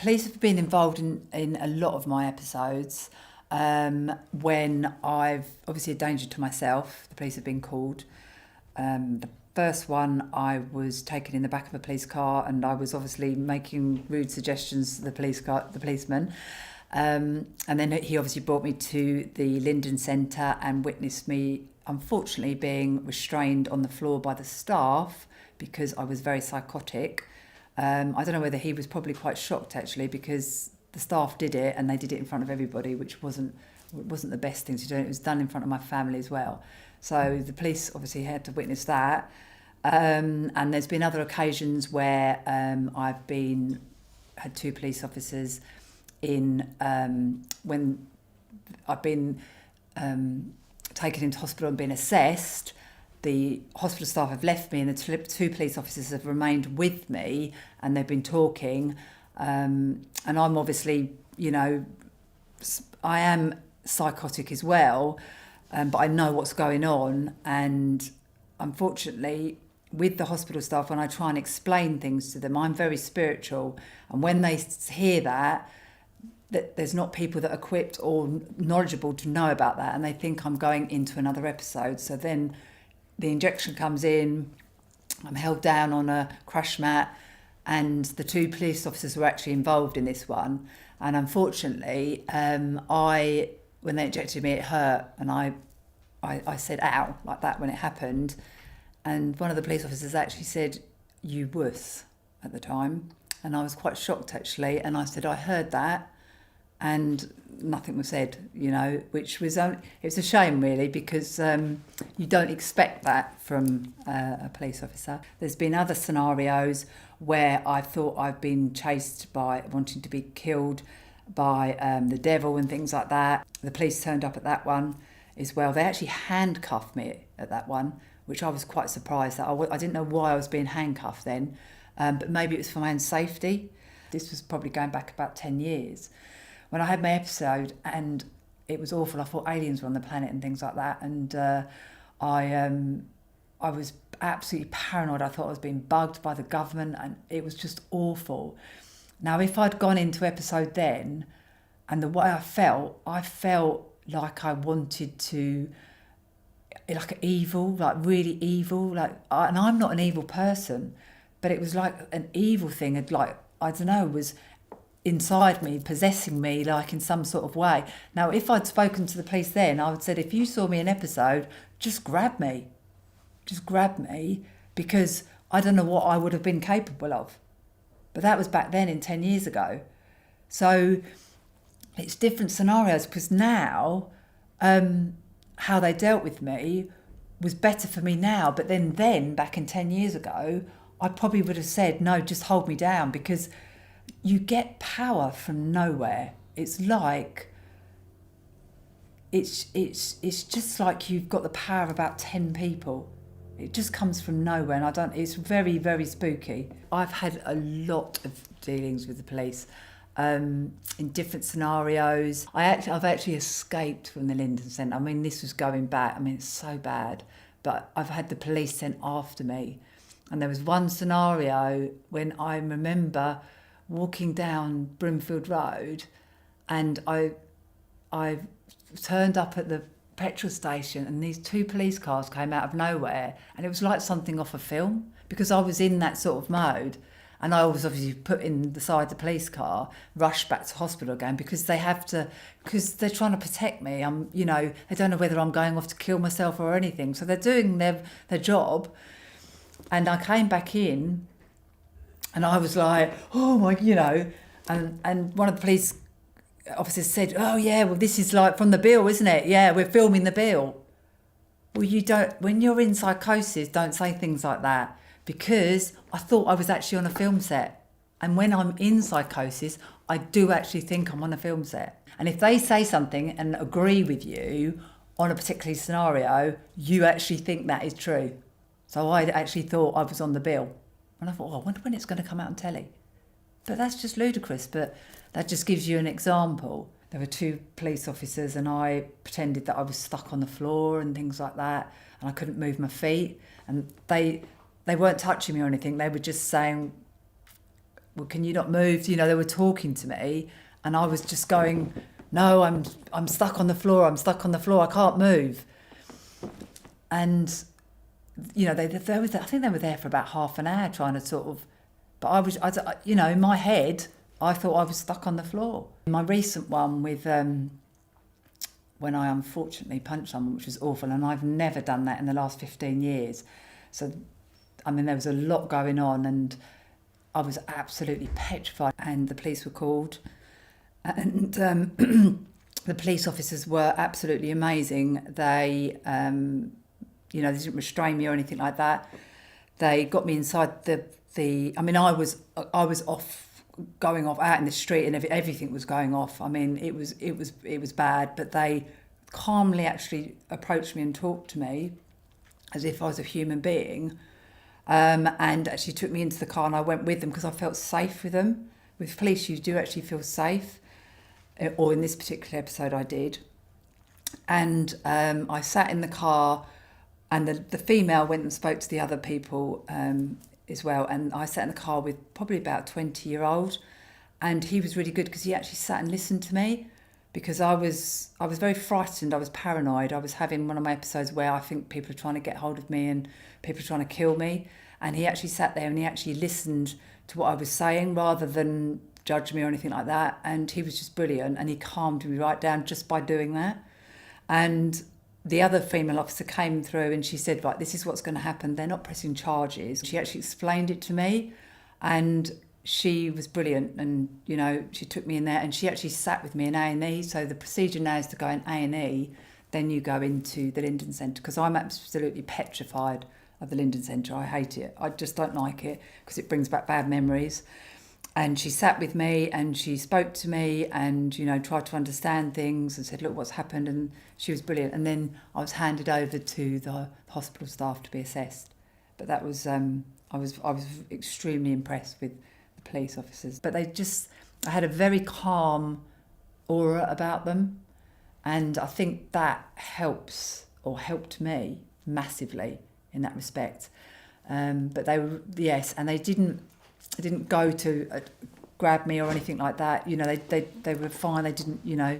police have been involved in a lot of my episodes. When I've obviously a danger to myself, the police have been called. The first one, I was taken in the back of a police car, and I was obviously making rude suggestions to the policeman. And then he obviously brought me to the Linden Centre and witnessed me, unfortunately, being restrained on the floor by the staff because I was very psychotic. I don't know whether he was probably quite shocked, actually, because the staff did it and they did it in front of everybody, which wasn't the best thing to do. It was done in front of my family as well. So the police obviously had to witness that. And there's been other occasions where I've had two police officers in when I've been taken into hospital and been assessed. The hospital staff have left me and the two police officers have remained with me and they've been talking. And I'm obviously, I am psychotic as well, but I know what's going on. And unfortunately, with the hospital staff, when I try and explain things to them, I'm very spiritual. And when they hear that there's not people that are equipped or knowledgeable to know about that, and they think I'm going into another episode. So then the injection comes in, I'm held down on a crash mat, and the two police officers were actually involved in this one. And unfortunately, when they injected me, it hurt, and I said ow like that when it happened. And one of the police officers actually said, "You wuss," at the time. And I was quite shocked, actually. And I said, "I heard that." And nothing was said, which was, it was a shame, really, because you don't expect that from a police officer. There's been other scenarios where I thought I've been chased by wanting to be killed by the devil and things like that. The police turned up at that one as well. They actually handcuffed me at that one, which I was quite surprised at. I didn't know why I was being handcuffed then, but maybe it was for my own safety. This was probably going back about 10 years. When I had my episode, and it was awful. I thought aliens were on the planet and things like that. And I was absolutely paranoid. I thought I was being bugged by the government, and it was just awful. Now, if I'd gone into episode then, and the way I felt like I wanted to, like evil, like really evil. And I'm not an evil person, but it was like an evil thing. Was inside me, possessing me, like in some sort of way. Now, if I'd spoken to the police then, I would have said, if you saw me in an episode, just grab me, because I don't know what I would have been capable of. But that was back then, in 10 years ago. So it's different scenarios, because now how they dealt with me was better for me now. But then back in 10 years ago, I probably would have said, no, just hold me down, because you get power from nowhere. It's like, it's just like you've got the power of about 10 people. It just comes from nowhere, and it's very, very spooky. I've had a lot of dealings with the police in different scenarios. I've actually escaped from the Linden Centre. I mean, this was going back. I mean, it's so bad. But I've had the police sent after me. And there was one scenario when I remember walking down Brimfield Road, and I turned up at the petrol station, and these two police cars came out of nowhere, and it was like something off a film, because I was in that sort of mode. And I was obviously put in the side of the police car, rushed back to hospital again, because they're trying to protect me. They don't know whether I'm going off to kill myself or anything. So they're doing their job. And I came back in, and I was like, oh my, and one of the police officers said, oh yeah, well, this is like from the bill, isn't it? Yeah, we're filming the bill. Well, when you're in psychosis, don't say things like that, because I thought I was actually on a film set. And when I'm in psychosis, I do actually think I'm on a film set. And if they say something and agree with you on a particular scenario, you actually think that is true. So I actually thought I was on the bill. And I thought, I wonder when it's going to come out on telly. But that's just ludicrous. But that just gives you an example. There were two police officers, and I pretended that I was stuck on the floor and things like that, and I couldn't move my feet. And they weren't touching me or anything. They were just saying, well, can you not move? You know, they were talking to me, and I was just going, no, I'm stuck on the floor. I'm stuck on the floor. I can't move. And, you know, they were, I think they were there for about half an hour trying to sort of, but you know, in my head, I thought I was stuck on the floor. My recent one with, when I unfortunately punched someone, which was awful, and I've never done that in the last 15 years. So, I mean, there was a lot going on, and I was absolutely petrified. And the police were called, and the police officers were absolutely amazing. They, you know, they didn't restrain me or anything like that. They got me inside the. I mean, I was going off out in the street, and everything was going off. I mean, it was bad, but they calmly actually approached me and talked to me as if I was a human being, and actually took me into the car, and I went with them because I felt safe with them. With police, you do actually feel safe, or in this particular episode, I did. And I sat in the car, and the female went and spoke to the other people as well. And I sat in the car with probably about a 20-year-old, and he was really good because he actually sat and listened to me, because I was very frightened. I was paranoid. I was having one of my episodes where I think people are trying to get hold of me and people are trying to kill me. And he actually sat there and he actually listened to what I was saying rather than judge me or anything like that. And he was just brilliant, and he calmed me right down just by doing that. And the other female officer came through and she said, right, this is what's going to happen. They're not pressing charges. She actually explained it to me, and she was brilliant. And, you know, she took me in there and she actually sat with me in A&E. So the procedure now is to go in A&E, then you go into the Linden Centre, because I'm absolutely petrified of the Linden Centre. I hate it. I just don't like it because it brings back bad memories. And she sat with me and she spoke to me and, you know, tried to understand things and said, look, what's happened? And she was brilliant. And then I was handed over to the hospital staff to be assessed. But that was, I was extremely impressed with the police officers. But I had a very calm aura about them. And I think that helped me massively in that respect. But they were, yes, and they didn't go to grab me or anything like that. You know, they were fine. They didn't, you know.